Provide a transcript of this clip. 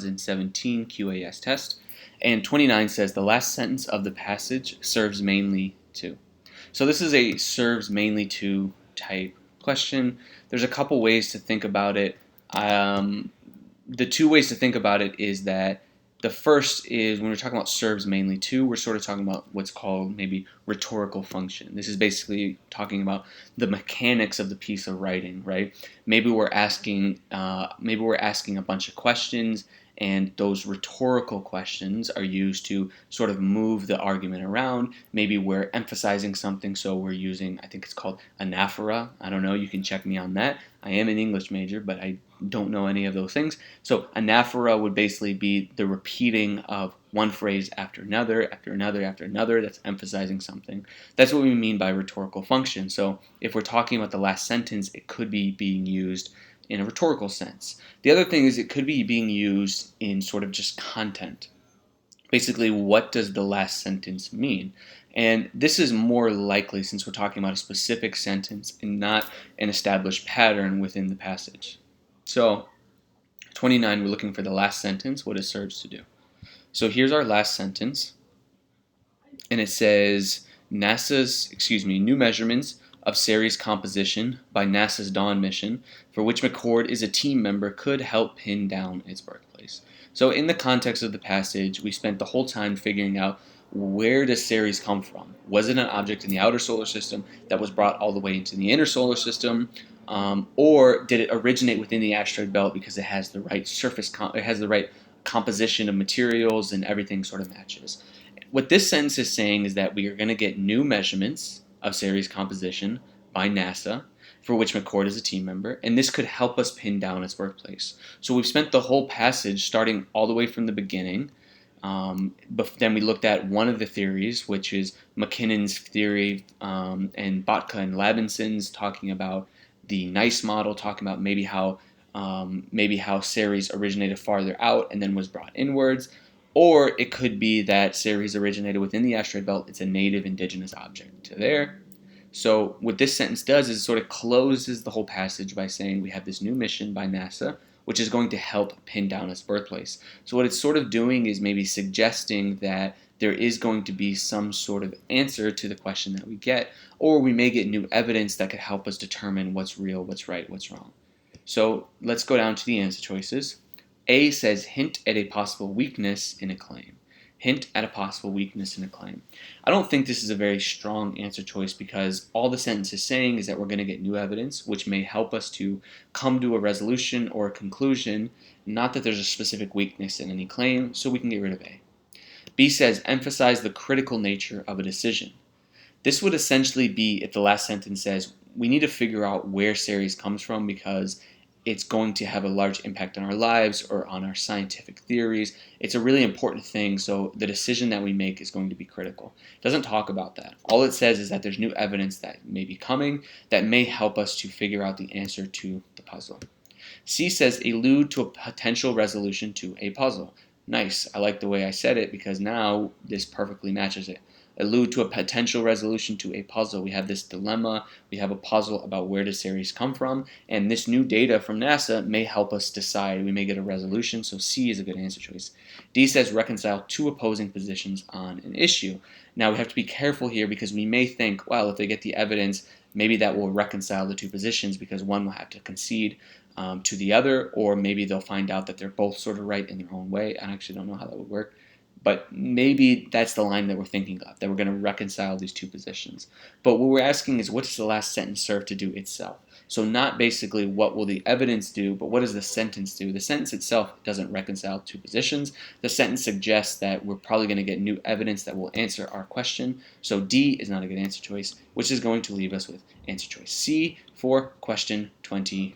2017 QAS test. And 29 says the last sentence of the passage serves mainly to. So this is a serves mainly to type question. There's a couple ways to think about it. The two ways to think about it is that the first is when we're talking about serves mainly to, we're sort of talking about what's called maybe rhetorical function. This is basically talking about the mechanics of the piece of writing, right? Maybe we're asking a bunch of questions, and those rhetorical questions are used to sort of move the argument around. Maybe we're emphasizing something, so we're using, I think it's called anaphora. I don't know, you can check me on that. I am an English major, but I don't know any of those things. So anaphora would basically be the repeating of one phrase after another, after another, after another, that's emphasizing something. That's what we mean by rhetorical function. So if we're talking about the last sentence, it could be being used in a rhetorical sense. The other thing is it could be being used in sort of just content. Basically, what does the last sentence mean? And this is more likely since we're talking about a specific sentence and not an established pattern within the passage. So 29, we're looking for the last sentence, what it serves to do. So here's our last sentence, and it says new measurements of Ceres composition by NASA's Dawn mission, for which McCord is a team member, could help pin down its birthplace. So in the context of the passage, we spent the whole time figuring out, where does Ceres come from? Was it an object in the outer solar system that was brought all the way into the inner solar system? Or did it originate within the asteroid belt because it has the right it has the right composition of materials and everything sort of matches? What this sentence is saying is that we are going to get new measurements of Ceres composition by NASA, for which McCord is a team member, and this could help us pin down its birthplace. So we've spent the whole passage starting all the way from the beginning. But then we looked at one of the theories, which is McKinnon's theory, and Botka and Labinson's talking about the NICE model, talking about maybe how Ceres originated farther out and then was brought inwards. Or it could be that Ceres originated within the asteroid belt. It's a native indigenous object to there. So what this sentence does is it sort of closes the whole passage by saying we have this new mission by NASA, which is going to help pin down its birthplace. So what it's sort of doing is maybe suggesting that there is going to be some sort of answer to the question that we get, or we may get new evidence that could help us determine what's real, what's right, what's wrong. So let's go down to the answer choices. A says hint at a possible weakness in a claim. Hint at a possible weakness in a claim. I don't think this is a very strong answer choice because all the sentence is saying is that we're going to get new evidence which may help us to come to a resolution or a conclusion, not that there's a specific weakness in any claim, so we can get rid of A. B says emphasize the critical nature of a decision. This would essentially be if the last sentence says we need to figure out where Ceres comes from because it's going to have a large impact on our lives or on our scientific theories. It's a really important thing, so the decision that we make is going to be critical. It doesn't talk about that. All it says is that there's new evidence that may be coming that may help us to figure out the answer to the puzzle. C says allude to a potential resolution to a puzzle. Nice. I like the way I said it because now this perfectly matches it. Allude to a potential resolution to a puzzle. We have this dilemma. We have a puzzle about where does Ceres come from, and this new data from NASA may help us decide. We may get a resolution, so C is a good answer choice. D says reconcile two opposing positions on an issue. Now we have to be careful here because we may think, well, if they get the evidence, maybe that will reconcile the two positions because one will have to concede to the other, or maybe they'll find out that they're both sort of right in their own way. I actually don't know how that would work. But maybe that's the line that we're thinking of, that we're going to reconcile these two positions. But what we're asking is what does the last sentence serve to do itself? So not basically what will the evidence do, but what does the sentence do? The sentence itself doesn't reconcile two positions. The sentence suggests that we're probably going to get new evidence that will answer our question. So D is not a good answer choice, which is going to leave us with answer choice C for question 29.